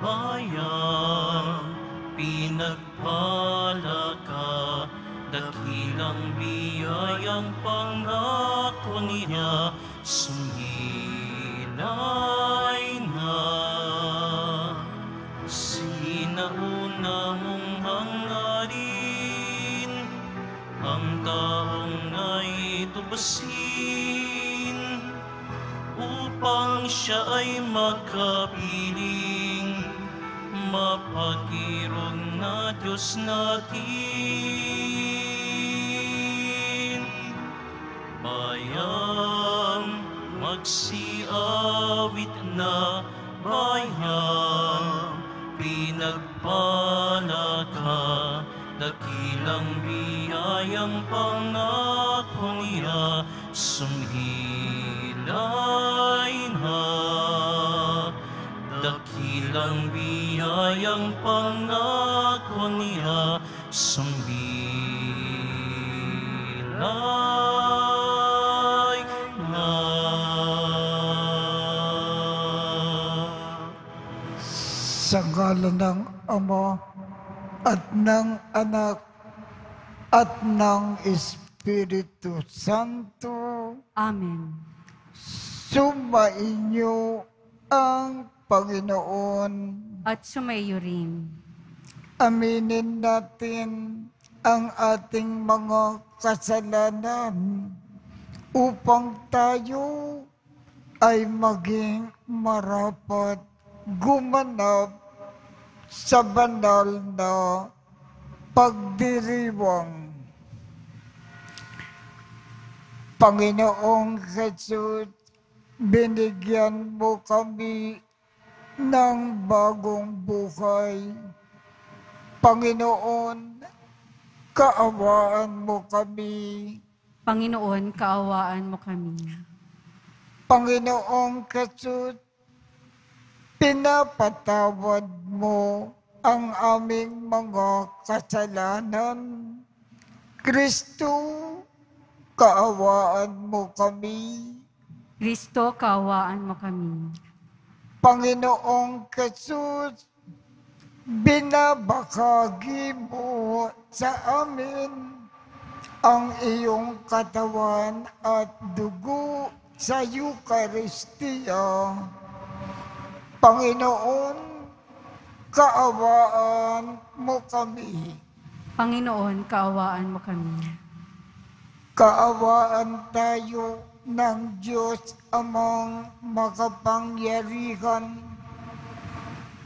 bayan, pinagpala ka, dakilang biyayang pangako niya, sumilay na. Sinauna mong hangarin, ang taong na'y tubasin, upang siya ay makapiling, mapagirog na Diyos natin. Bayan, magsiawit na, bayan, pinagpala ka, dakilang biyayang pangako niya, sumilay na. Dakilang biyayang pangako niya, sumilay na. Sa ngalan ng Ama at ng Anak at ng Espiritu Santo. Amen. Sumainyo ang Panginoon. At sumayo rin. Aminin natin ang ating mga kasalanan upang tayo ay maging marapat gumanap sa banal na pagdiriwang. Panginoong Jesus, binigyan mo kami ng bagong buhay. Panginoon, kaawaan mo kami. Panginoon, kaawaan mo kami. Panginoong Jesus, pinapatawad mo ang aming mga kasalanan. Kristo, kaawaan mo kami. Kristo, kaawaan mo kami. Panginoong Jesus, binabahagi mo sa amin ang iyong katawan at dugo sa Eucharistia. Panginoon, kaawaan mo kami. Panginoon, kaawaan mo kami. Kaawaan tayo ng Diyos Amang makapangyarihan.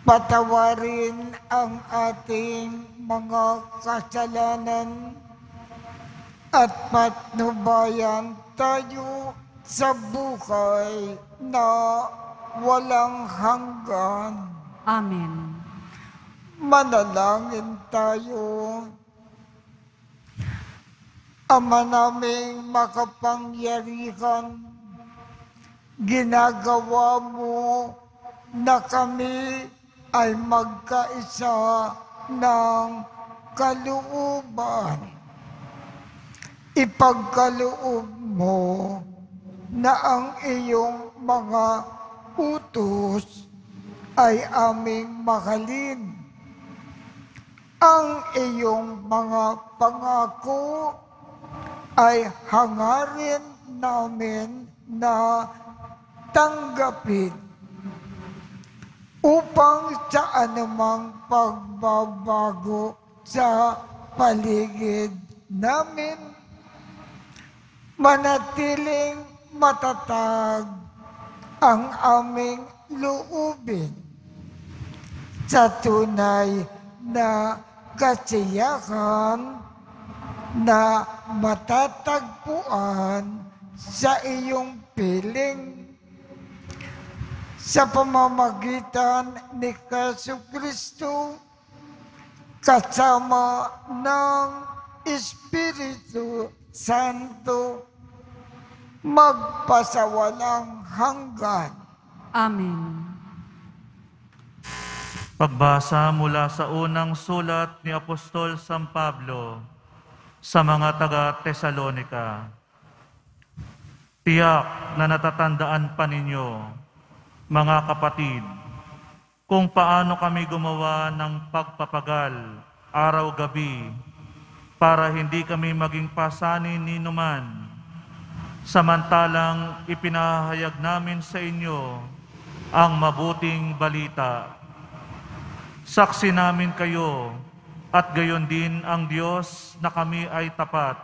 Patawarin ang ating mga kasalanan at patnubayan tayo sa buhay na walang hanggan. Amen. Manalangin tayo. Ama naming makapangyarihan, ginagawa mo na kami ay magkaisa ng kalooban. Ipagkaloob mo na ang iyong mga utos ay aming mahalin. Ang iyong mga pangako ay hangarin namin na tanggapin upang sa anumang pagbabago sa paligid namin, manatiling matatag ang aming loobin sa tunay na kasiyahan na matatagpuan sa iyong piling sa pamamagitan ni Jesucristo kasama ng Espiritu Santo magpasawalang hanggan. Amen. Pagbasa mula sa unang sulat ni Apostol San Pablo sa mga taga-Tesalonika. Tiyak na natatandaan pa ninyo, mga kapatid, kung paano kami gumawa ng pagpapagal araw-gabi para hindi kami maging pasanin ni numan. Samantalang ipinahayag namin sa inyo ang mabuting balita. Saksi namin kayo at gayon din ang Diyos na kami ay tapat,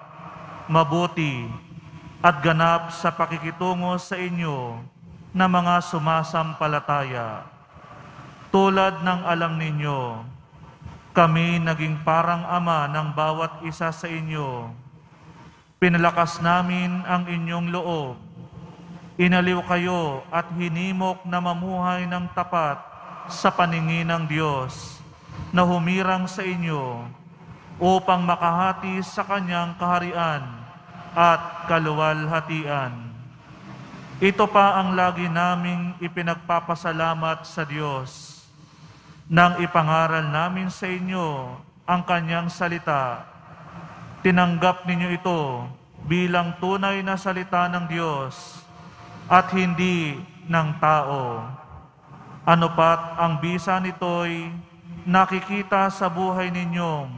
mabuti at ganap sa pakikitungo sa inyo na mga sumasampalataya. Tulad ng alam ninyo, kami naging parang ama ng bawat isa sa inyo. Pinalakas namin ang inyong loob. Inaliw kayo at hinimok na mamuhay ng tapat sa paningin ng Diyos na humirang sa inyo upang makahati sa Kanyang kaharian at kaluwalhatian. Ito pa ang lagi naming ipinagpapasalamat sa Diyos nang ipangaral namin sa inyo ang Kanyang salita. Tinanggap ninyo ito bilang tunay na salita ng Diyos at hindi ng tao. Ano pat ang bisa nito'y nakikita sa buhay ninyong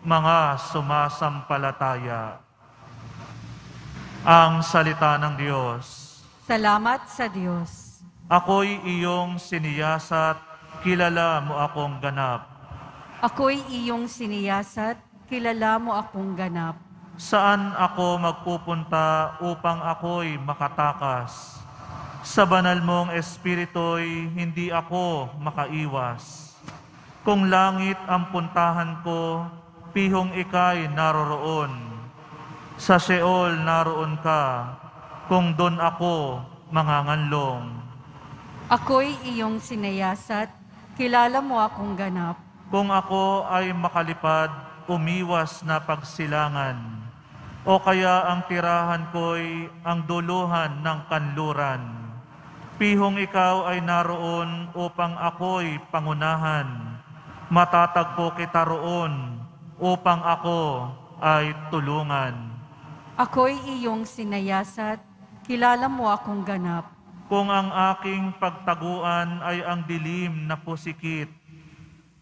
mga sumasampalataya. Ang salita ng Diyos. Salamat sa Diyos. Ako'y iyong siniyasat, kilala mo akong ganap. Ako'y iyong siniyasat, kilala mo akong ganap. Saan ako magpupunta upang ako'y makatakas? Sa banal mong espiritu'y hindi ako makaiwas. Kung langit ang puntahan ko, pihong ika'y naroroon. Sa Sheol naroon ka, kung doon ako manganganlong. Ako'y iyong siniyasat, kilala mo akong ganap. Kung ako ay makalipad, umiwas na pagsilangan. O kaya ang tirahan ko'y ang duluhan ng kanluran. Pihong ikaw ay naroon upang ako'y pangunahan. Matatagpo kita roon upang ako ay tulungan. Ako'y iyong siniyasat, kilala mo akong ganap. Kung ang aking pagtaguan ay ang dilim na pusikit,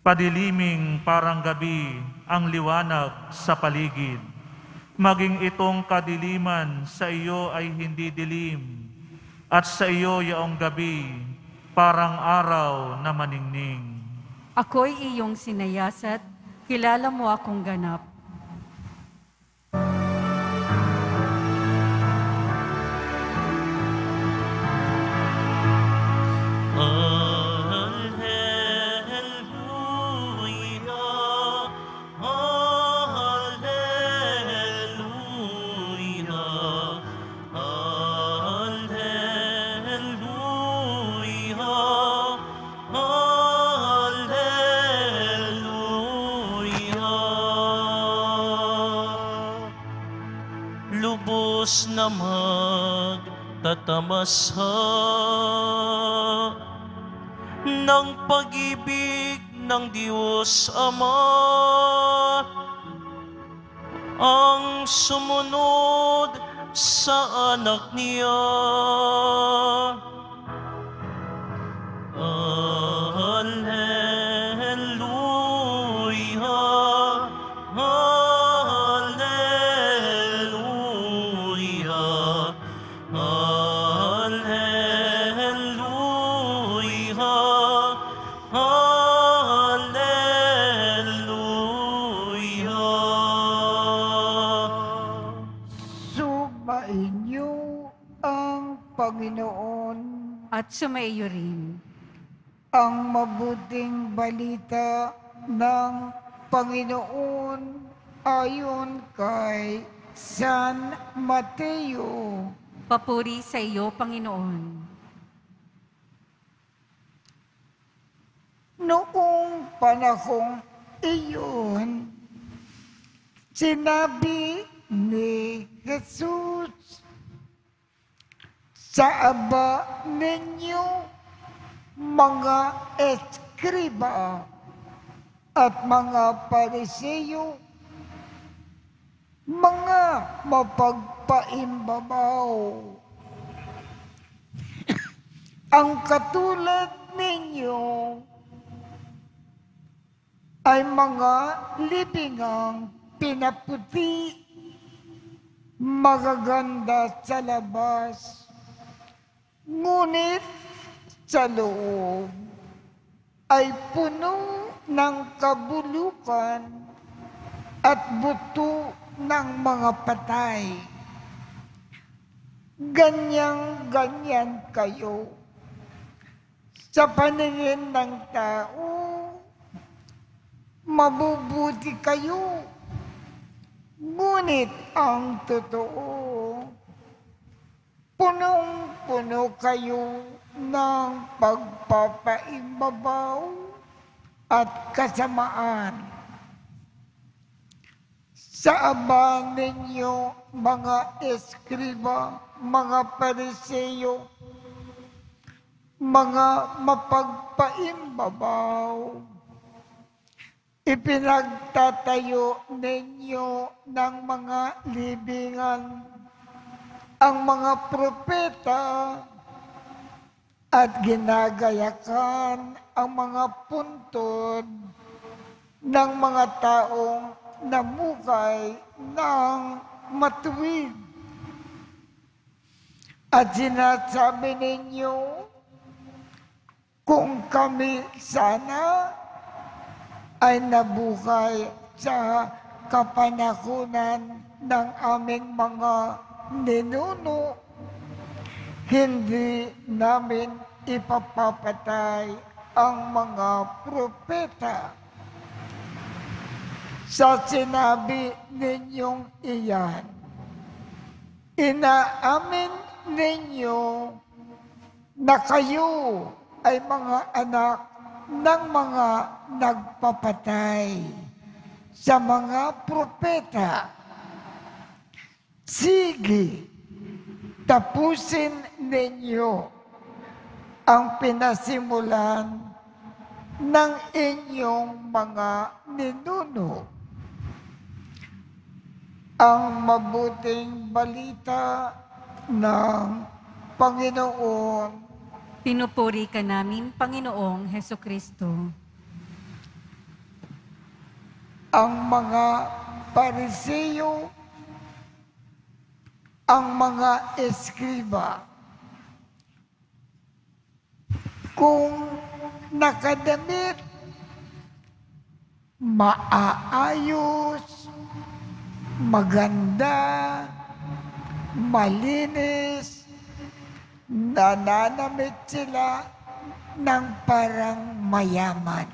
padiliming parang gabi ang liwanag sa paligid. Maging itong kadiliman sa iyo ay hindi dilim, at sa iyo yaong gabi parang araw na maningning. Ako'y iyong siniyasat, kilala mo akong ganap. Lubos na magtatamasa ng pag-ibig ng Diyos Ama, ang sumunod sa anak niya. Panginoon, At sumaiyo rin. ang mabuting balita ng Panginoon ayon kay San Mateo. Papuri sa iyo, Panginoon. Noong panahong iyon, sinabi ni Jesus, sa aba ninyo, mga eskriba at mga Pariseo, mga mapagpaimbabaw. Ang katulad ninyo ay mga libingang pinaputi, magaganda sa labas, ngunit sa loob ay puno ng kabulukan at buto ng mga patay. Ganyan kayo sa paningin ng tao. Mabubuti kayo, ngunit ang totoo, punong-puno kayo ng pagpapaimbabaw at kasamaan. Sa aba ninyo, mga eskriba, mga pariseyo, mga mapagpaimbabaw, ipinagtatayo ninyo ng mga libingan ang mga propeta at ginagayakan ang mga puntod ng mga taong namukay ng matuwid. At sinasabi ninyo, kung kami sana ay nabuhay sa kapanahunan ng aming mga ninuno, hindi namin ipapapatay ang mga propeta. Sa sinabi ninyong iyan, inaamin ninyo na kayo ay mga anak ng mga nagpapatay sa mga propeta. Sige, tapusin ninyo ang pinasimulan ng inyong mga ninuno. Ang mabuting balita ng Panginoon. Pinupuri ka namin, Panginoong Hesukristo. Ang mga pariseyo, ang mga eskriba, kung nakadamit, maaayos, maganda, malinis, nananamit sila ng parang mayaman.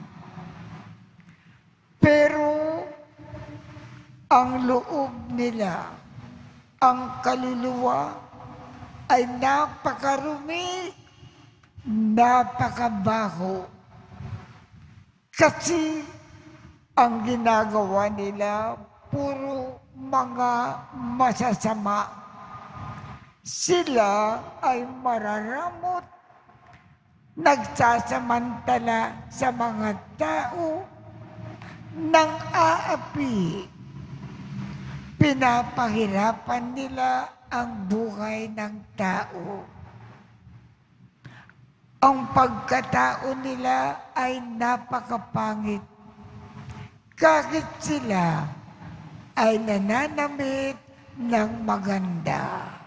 Pero ang loob nila, ang kaluluwa ay napakarumi, napakabaho. Kasi ang ginagawa nila puro mga masasama. Sila ay mararamot, nagsasamantala sa mga tao ng aapi. Pinapahirapan nila ang buhay ng tao. Ang pagkatao nila ay napakapangit. Kahit sila ay nananamit ng maganda.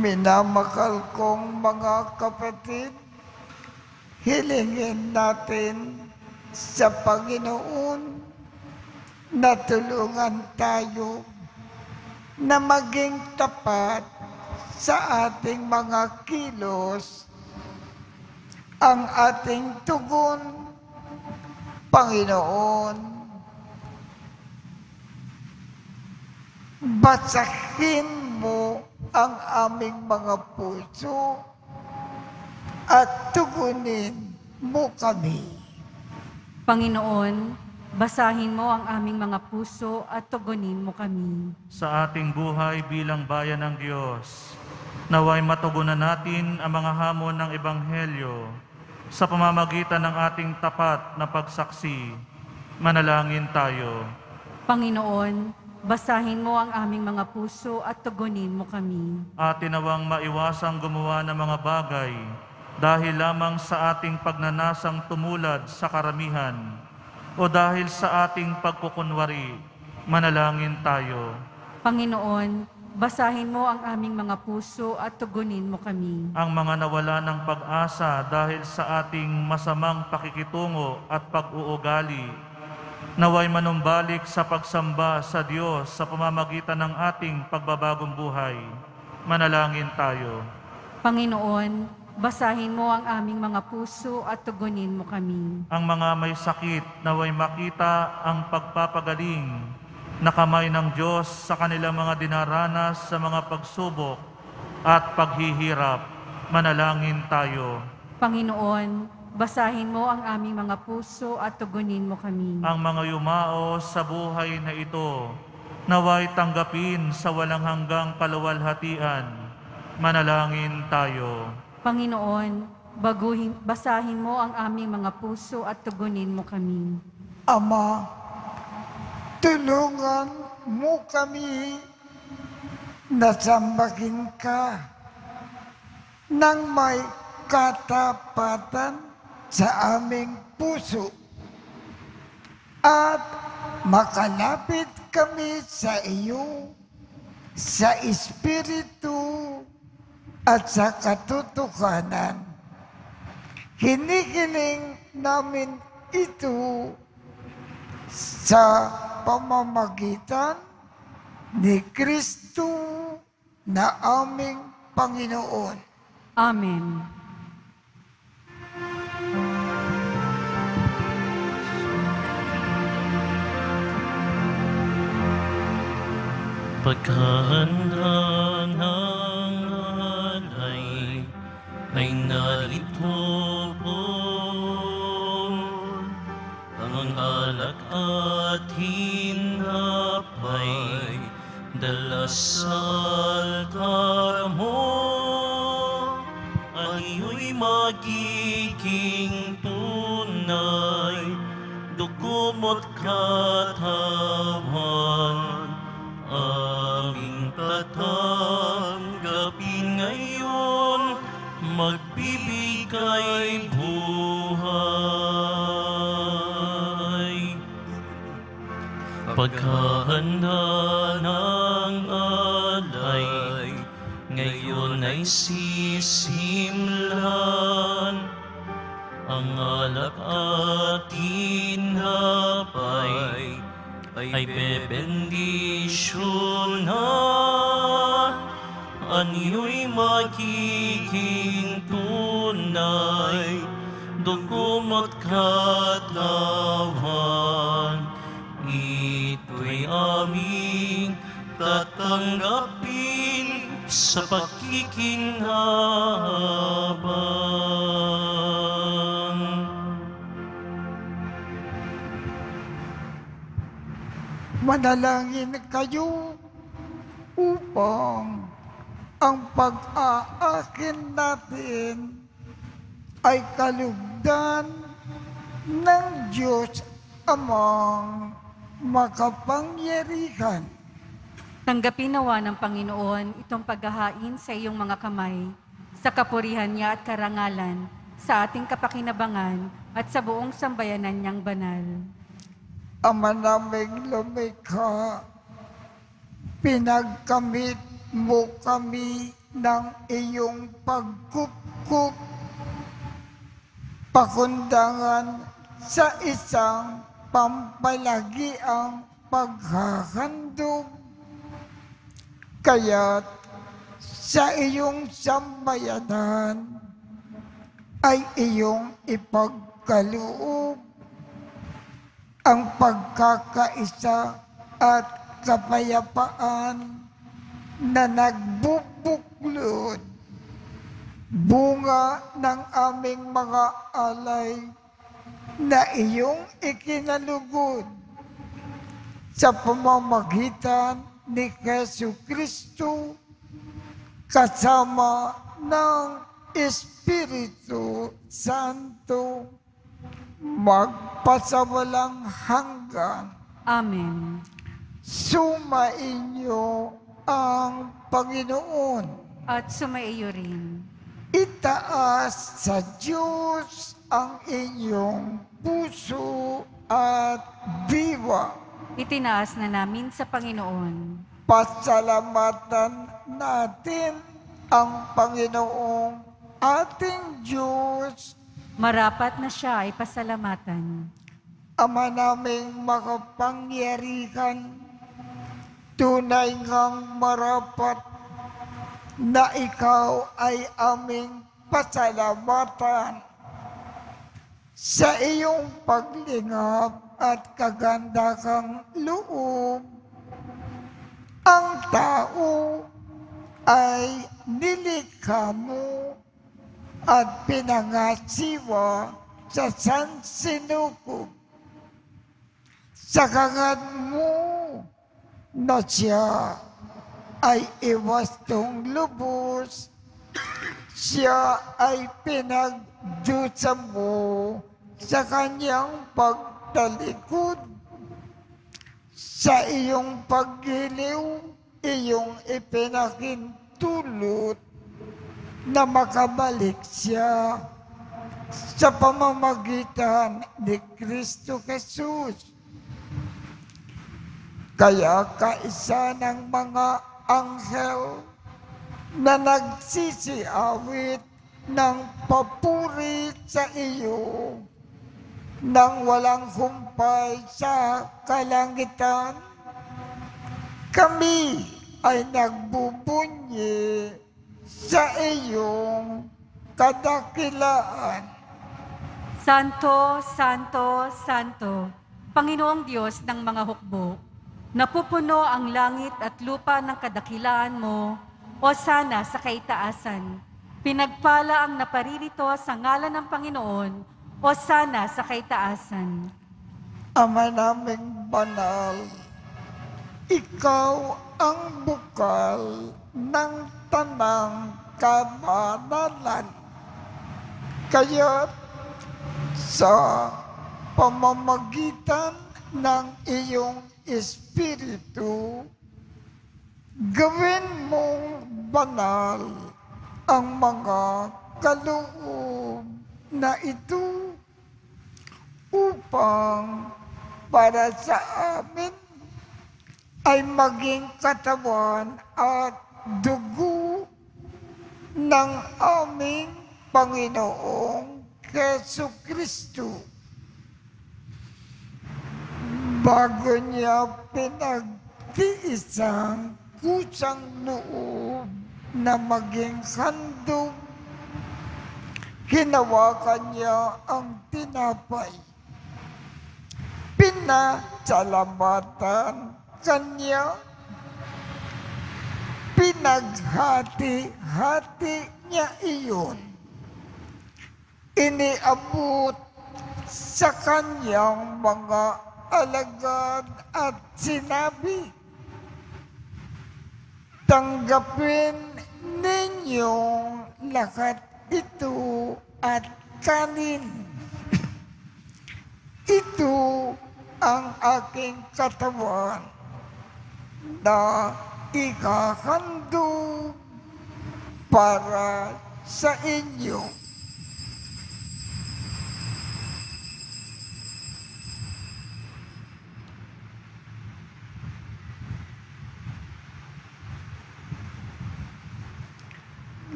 Minamakal kong mga kapatid, hilingin natin sa Panginoon na tulungan tayo na maging tapat sa ating mga kilos. Ang ating tugon, Panginoon, basahin mo ang aming mga puso at tugunin mo kami. Panginoon, basahin mo ang aming mga puso at tugunin mo kami. Sa ating buhay bilang bayan ng Diyos, naway matugunan natin ang mga hamon ng Ebanghelyo sa pamamagitan ng ating tapat na pagsaksi. Manalangin tayo. Panginoon, basahin mo ang aming mga puso at tugunin mo kami. At tinawang maiwasang gumawa ng mga bagay dahil lamang sa ating pagnanasang tumulad sa karamihan o dahil sa ating pagkukunwari. Manalangin tayo. Panginoon, basahin mo ang aming mga puso at tugunin mo kami. Ang mga nawala ng pag-asa dahil sa ating masamang pakikitungo at pag-uugali, naway manumbalik sa pagsamba sa Diyos sa pamamagitan ng ating pagbabagong buhay. Manalangin tayo. Panginoon, basahin mo ang aming mga puso at tugunin mo kami. Ang mga may sakit naway makita ang pagpapagaling na kamay ng Diyos sa kanilang mga dinaranas sa mga pagsubok at paghihirap. Manalangin tayo. Panginoon, basahin mo ang aming mga puso at tugunin mo kami. Ang mga yumao sa buhay na ito, naway tanggapin sa walang hanggang kaluwalhatian. Manalangin tayo. Panginoon, basahin mo ang aming mga puso at tugunin mo kami. Ama, tulungan mo kami na sambahin ka ng may katapatan sa aming puso at makalapit kami sa iyo sa Espiritu at sa katotohanan. Hinihiling namin ito sa pamamagitan ni Kristo na aming Panginoon. Amen. Pagkahanda ng alay ay narito po ang alak at hinapay dala sa altar mo. Ang iyo'y magiging tunay, dugo mo't katawan, aming tatanggapin ngayon, magbibigay buhay. Pagkahanda ng alay, ngayon ay sisimlan, ang alak at tinapay ay bebendisyonan. Anyo'y magiging tunay, dugo mo't katawan. Ito'y aming tatanggapin sa pakikinabang. Manalangin kayo upang ang pag-aakin natin ay kalugdan ng Diyos Amang makapangyarihan. Tanggapin nawa ng Panginoon itong paghahain sa iyong mga kamay, sa kapurihan niya at karangalan, sa ating kapakinabangan at sa buong sambayanan niyang banal. Ama naming lumikha, pinagkamit mo kami ng iyong pagkupkup, pakundangan sa isang pampalagiang paghahandog. Kaya't sa iyong sambayanan ay iyong ipagkaloob ang pagkakaisa at kapayapaan na nagbubuklod, bunga ng aming mga alay na iyong ikinalugod sa pamamagitan ni Jesu Kristo kasama ng Espiritu Santo, magpasawalang hanggan. Amen. Sumainyo ang Panginoon. At sumaiyo rin. Itaas sa Diyos ang inyong puso at diwa. Itinaas na namin sa Panginoon. Pasalamatan natin ang Panginoong ating Diyos. Marapat na siya ay pasalamatan. Ama naming makapangyarihan, tunay ngang marapat na ikaw ay aming pasalamatan sa iyong paglingap at kagandahang loob. Ang tao ay nilikha mo at pinangasiwa sa sansinukob. Sa kagad mo na siya ay iwastong lubos, siya ay pinagdusa mo sa kanyang pagtalikod. Sa iyong paggiliw, iyong ipinakintulot na makabalik siya sa pamamagitan ni Kristo Jesus. Kaya kaisa ng mga anghel na nagsisiawit ng papuri sa iyo nang walang humpay sa kalangitan, kami ay nagbubunyi sa iyong kadakilaan. Santo, Santo, Santo, Panginoong Diyos ng mga hukbo, napupuno ang langit at lupa ng kadakilaan mo, o sana sa kaitaasan. Pinagpala ang naparirito sa ngalan ng Panginoon, o sana sa kaitaasan. Ama naming banal, ikaw ang bukal ng tanang kabanalan. Kaya sa pamamagitan ng iyong Espiritu, gawin mong banal ang mga kaloob na ito upang para sa amin ay maging katawan at dugo ng aming Panginoong Jesucristo. Bago niya pinagtiisang kusang loob na maging handog, hinawakan niya ang tinapay. Pinasalamatan kanya, pinaghati-hati niya iyon. Iniabot sa kanyang mga alagad at sinabi, tanggapin ninyong lahat ito at kanin. Ito ang aking katawan na ikahandog para sa inyo.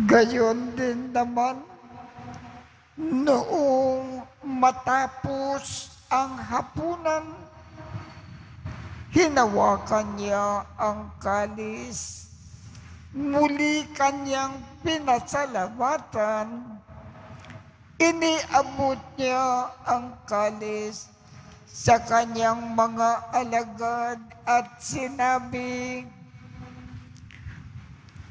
Gayon din naman, noong matapos ang hapunan, hinawakan niya ang kalis, muli kanyang pinasalamatan, iniabot niya ang kalis sa kanyang mga alagad at sinabi,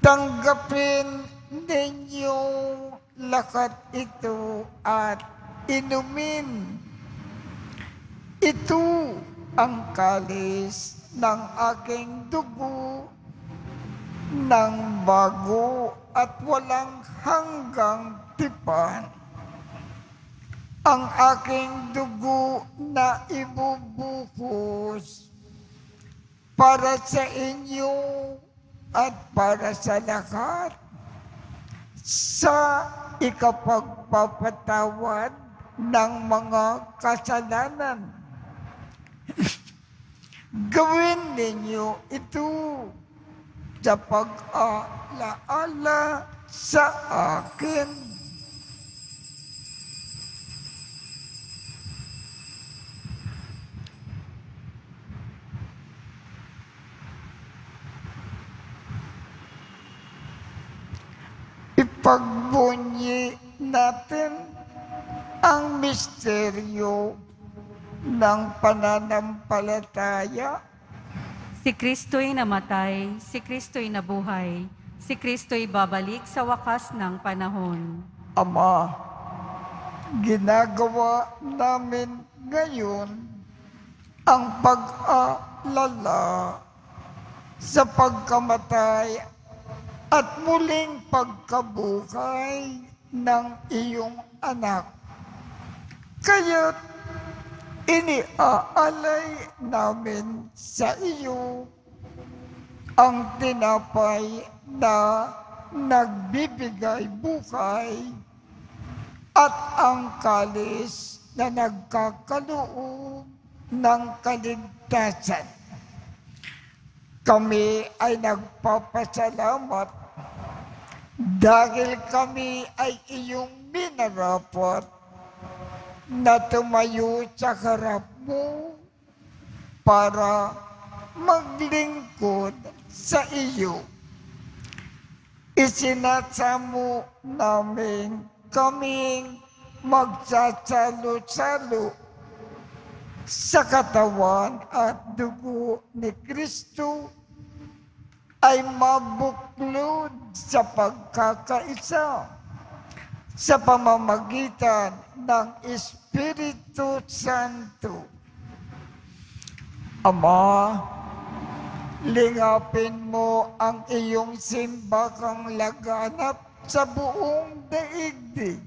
tanggapin ninyong lahat ito at inumin. Ito ang kalis ng aking dugo ng bago at walang hanggang tipan. Ang aking dugo na ibubuhos para sa inyo at para sa lahat sa ikapagpapatawad ng mga kasalanan. Gawin ninyo ito sa pag-alaala sa akin. Ipagbunyi natin ang misteryo ng pananampalataya. Si Kristo'y namatay, si Kristo'y nabuhay, si Kristo'y babalik sa wakas ng panahon. Ama, ginagawa namin ngayon ang pag-aalala sa pagkamatay at muling pagkabuhay ng iyong anak. Kaya't iniaalay namin sa iyo ang tinapay na nagbibigay buhay at ang kalis na nagkakaloob ng kaligtasan. Kami ay nagpapasalamat dahil kami ay iyong minarapat na tumayo sa harap mo para maglingkod sa iyo. Isinasamo namin kaming magsasalo-salo sa katawan at dugo ni Kristo ay mabuklod sa pagkakaisa sa pamamagitan ng Espiritu Santo. Ama, lingapin mo ang iyong simbakang laganap sa buong daigdig.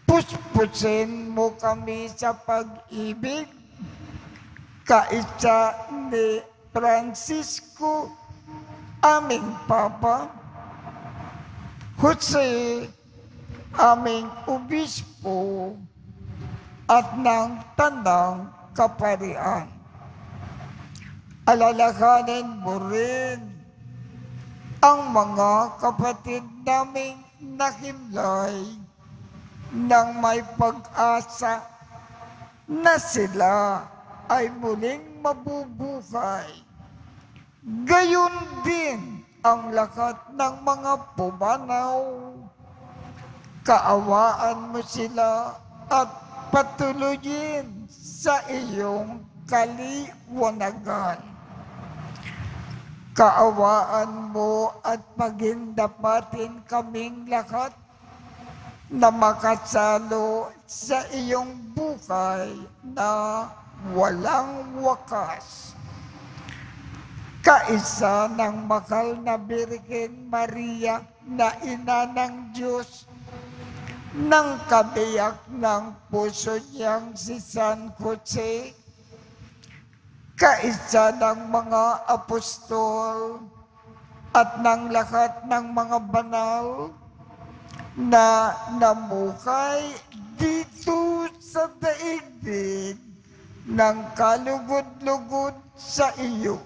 Puspusin mo kami sa pag-ibig, kaisa ni Francisco, aming Papa, Jose, aming Obispo, at ng Tanang Kaparian. Alalahanin mo rin ang mga kapatid naming nakimlay nang may pag-asa na sila ay muling mabubuhay. Gayon din ang lahat ng mga pumanaw. Kaawaan mo sila at patuloyin sa iyong kaliwanagan. Kaawaan mo at pagindapatin kaming lahat na makasalo sa iyong buhay na walang wakas. Kaisa ng mahal na Birhen Maria na ina ng Diyos, ng kabiyak ng puso niyang si San Jose, kaisa ng mga apostol at ng lahat ng mga banal na namuhay dito sa daigdig ng kalugod-lugod sa iyo.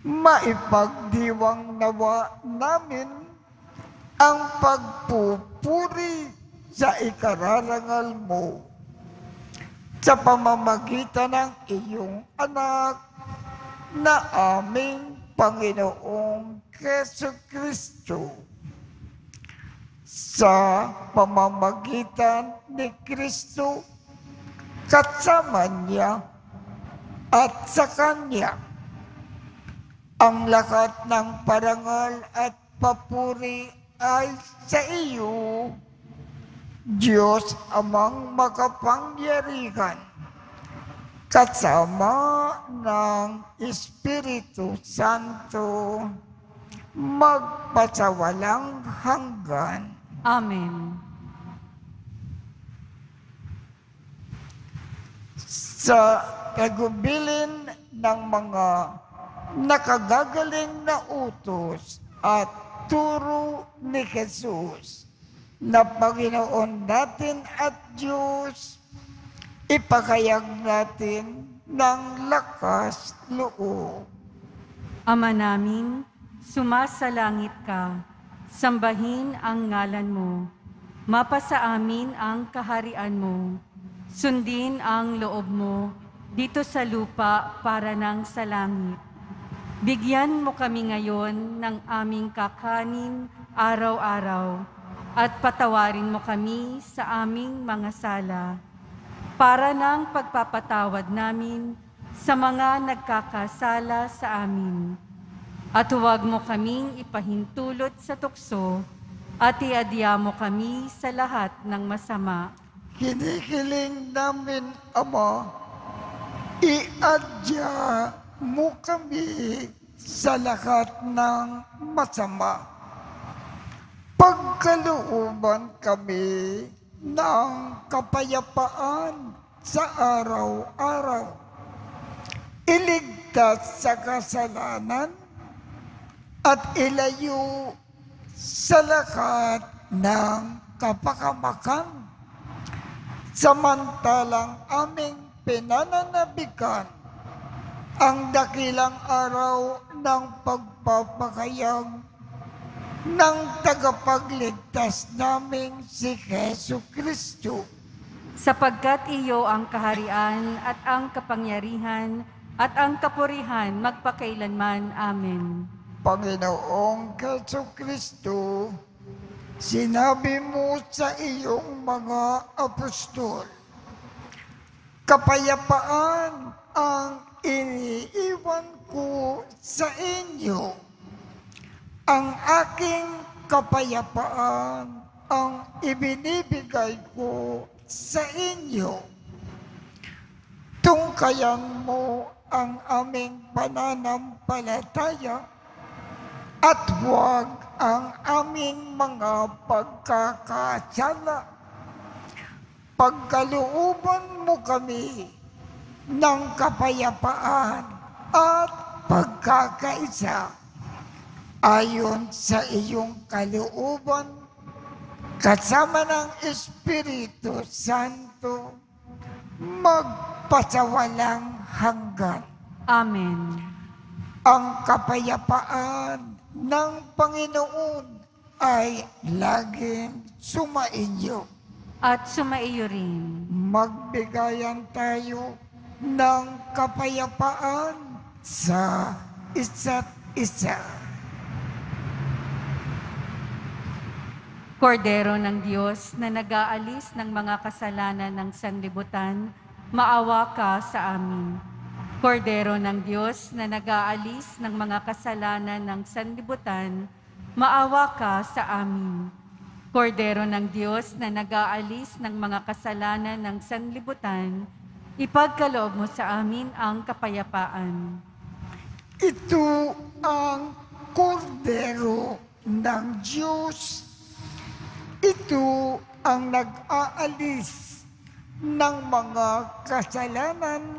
Maipagdiwang nawa namin ang pagpupuri sa ikararangal mo sa pamamagitan ng iyong anak na aming Panginoong Jesucristo. Sa pamamagitan ni Kristo, kasama niya at sa Kanya, ang lahat ng parangal at papuri ay sa iyo, Diyos Amang makapangyarihan, kasama ng Espiritu Santo, magpasawalang hanggan. Amen. Sa kagubilin ng mga nakagagaling na utos at turo ni Jesus na Panginoon natin at Diyos, ipakayag natin ng lakas loob. Ama namin, sumasalangit ka, sambahin ang ngalan mo, mapasa amin ang kaharian mo, sundin ang loob mo dito sa lupa para ng sa langit. Bigyan mo kami ngayon ng aming kakanin araw-araw at patawarin mo kami sa aming mga sala para ng pagpapatawad namin sa mga nagkakasala sa amin. At huwag mo kaming ipahintulot sa tukso at iadya mo kami sa lahat ng masama. Kinikiling namin, Ama, iadya mo kami sa lahat ng masama. Pagkalooban kami ng kapayapaan sa araw-araw. Iligtas sa kasalanan at ilayo sa lahat ng kapakamakan. Samantalang aming pinananabikan ang dakilang araw ng pagpapakayag ng tagapagligtas naming si Jesu Kristo. Sapagkat iyo ang kaharian at ang kapangyarihan at ang kapurihan magpakailanman. Amen. Panginoong Jesu Kristo, sinabi mo sa iyong mga apostol, kapayapaan ang iniiwan ko sa inyo. Ang aking kapayapaan ang ibinibigay ko sa inyo. Tungkayan mo ang aming pananampalataya at huwag ang aming mga pagkakasala. Pagkalooban mo kami ng kapayapaan at pagkakaisa ayon sa iyong kalooban, kasama ng Espiritu Santo, magpasawalang hanggan. Amen. Ang kapayapaan ng Panginoon ay laging sumainyo. At sumaiyo rin. Magbigayan tayo ng kapayapaan sa isa't isa. Kordero ng Diyos na nag-aalis ng mga kasalanan ng sanlibutan, maawa ka sa amin. Kordero ng Diyos na nag-aalis ng mga kasalanan ng sanlibutan, maawa ka sa amin. Kordero ng Diyos na nag-aalis ng mga kasalanan ng sanlibutan, ipagkaloob mo sa amin ang kapayapaan. Ito ang kordero ng Diyos. Ito ang nag-aalis ng mga kasalanan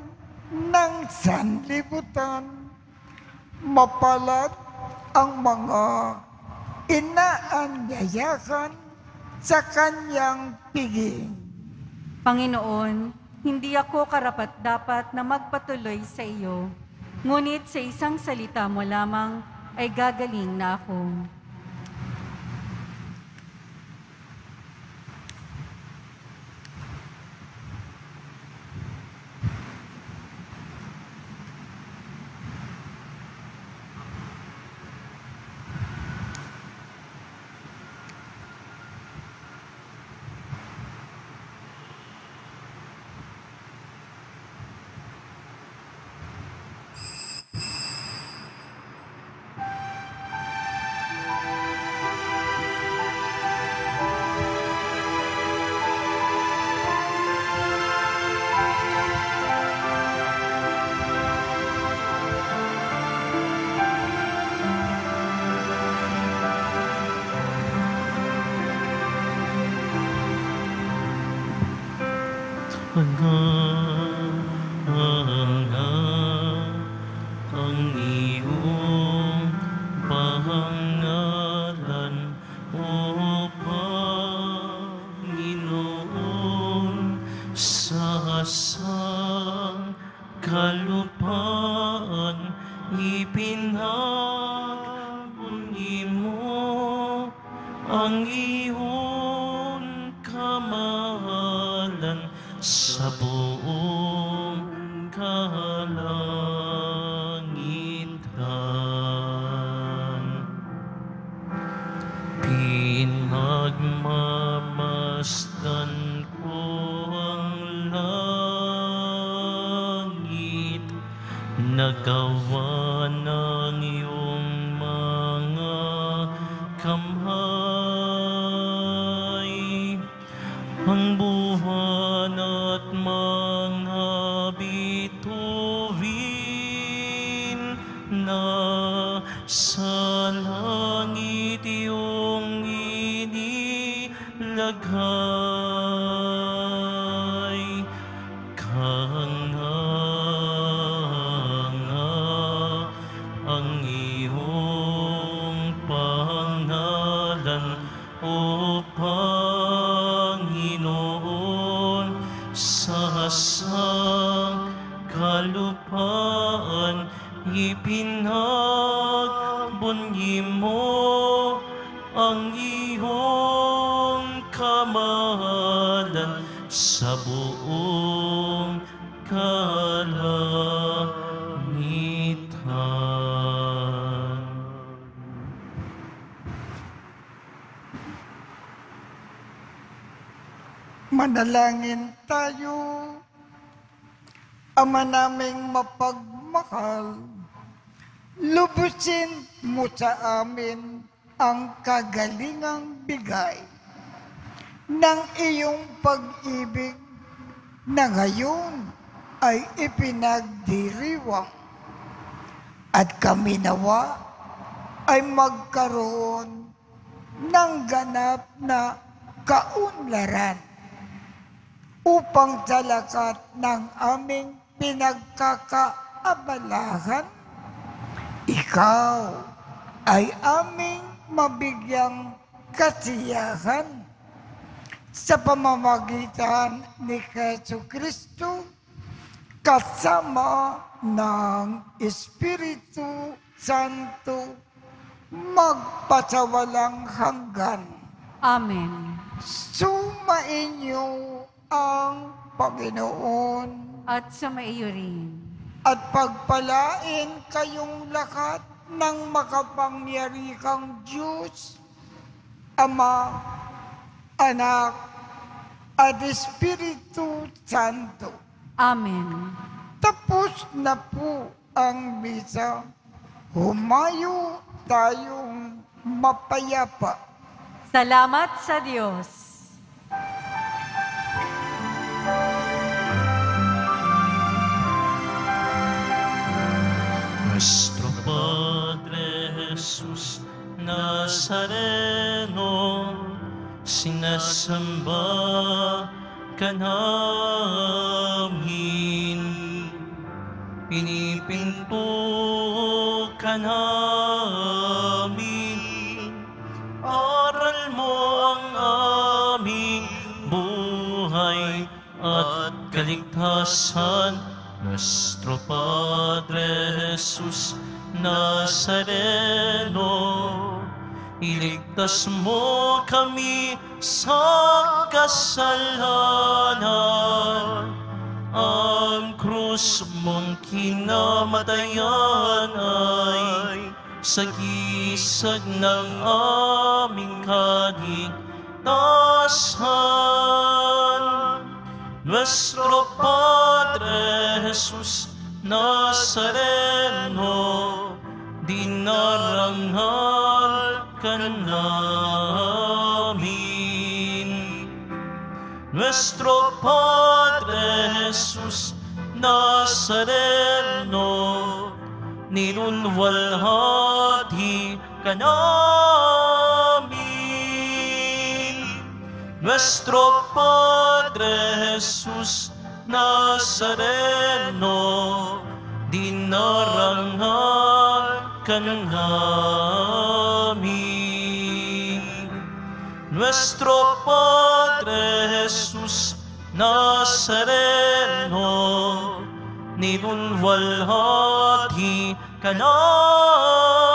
ng sanlibutan. Mapalad ang mga inaanyayahan sa kanyang piging. Panginoon, hindi ako karapat-dapat na magpatuloy sa iyo, ngunit sa isang salita mo lamang ay gagaling na ako. ang iyong pangalan, O Panginoon, sa kalupaan ipinagbunyi mo ang iyong kamahalan sa buong kalangitan. Pinagmamasdan ko ang langit, nagawa ng iyong mga kamay, ang buwan at mga bituin na sa langit iyong inilagay. Kahanga ang iyong pangalan, O Panginoon, sa kalupaan ipinagbunyi mo ang iyong kamahalan sa buong kalangitan. Manalangin tayo. Ama naming mapagmahal, lubusin mo sa amin ang kagalingang bigay ng iyong pag-ibig na ngayon ay ipinagdiriwang, at kami nawa ay magkaroon ng ganap na kaunlaran upang sa lakat ng aming pinagkakaabalahan, ikaw ay aming mabigyang kasiyahan sa pamamagitan ni Jesucristo kasama ng Espiritu Santo magpasawalang hanggan. Amen. Sumainyo ang Panginoon At sumaiyo rin. at pagpalain kayong lahat ng makapangyarihang Diyos, Ama, Anak, at Espiritu Santo. Amen. Tapos na po ang misa. Humayo tayong mapayapa. Salamat sa Diyos. Nuestro Padre Jesús Nazareno, sinasamba ka namin, pinipinto ka namin, aral mo ang aming buhay at kaligtasan. Nuestro Padre Jesús Nazareno, iligtas mo kami sa kasalanan. Ang krus mong kinamatayan ay sagisag ng aming kaligtasan. Nuestro Padre Jesús Nazareno, dinarangal ka namin. Nuestro Padre Jesús Nazareno, nilulwalhati ka namin. Nuestro Padre Jesús Nazareno, dinarangal ka namin. Nuestro Padre Jesus Nazareno, ninulwalhati ka namin.